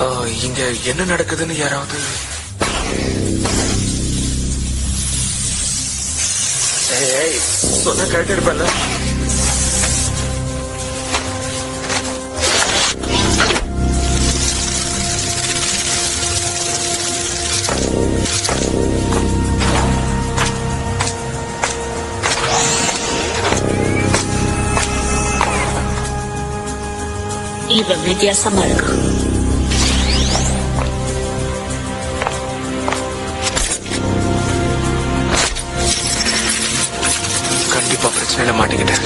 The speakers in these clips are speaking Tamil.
இங்க என்ன நடக்குதுன்னு யாராவது சொன்ன கேட்டு இருப்பல. இவன் வித்தியாசமா இருக்கு. கண்டிப்பா பிரச்சனையில மாட்டிக்கிட்டேன்.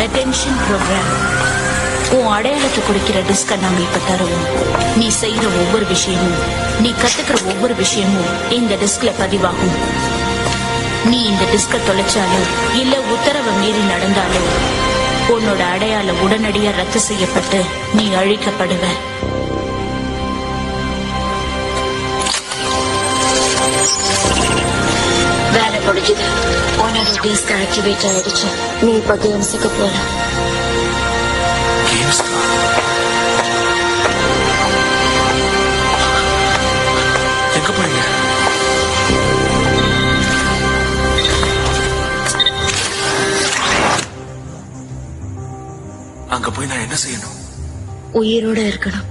Attention program. உன் அடையாளத்தை குறிக்கிற டிஸ்க நாங்க இப்ப தருவோம். நீ செய்யற ஒவ்வொரு விஷயமும், நீ கத்துக்கிற ஒவ்வொரு விஷயமும் இந்த டிஸ்க்ல பதிவாகும். நீ இந்த டிஸ்க தொலைச்சாலோ இல்ல உத்தரவை மீறி நடந்தாலோ உன்னோட அடையாளம் உடனடியா ரத்து செய்யப்பட்டு நீ அழிக்கப்படுவ. வேலை முடிஞ்சது. உன்னோட டிஸ்க் ஆக்டிவேட் ஆயிடுச்சு. நீ இப்ப கேம்ஸுக்கு போலாம். எங்க போறீங்க? அங்க போய் நான் என்ன செய்யணும்? உயிரோட இருக்கணும்.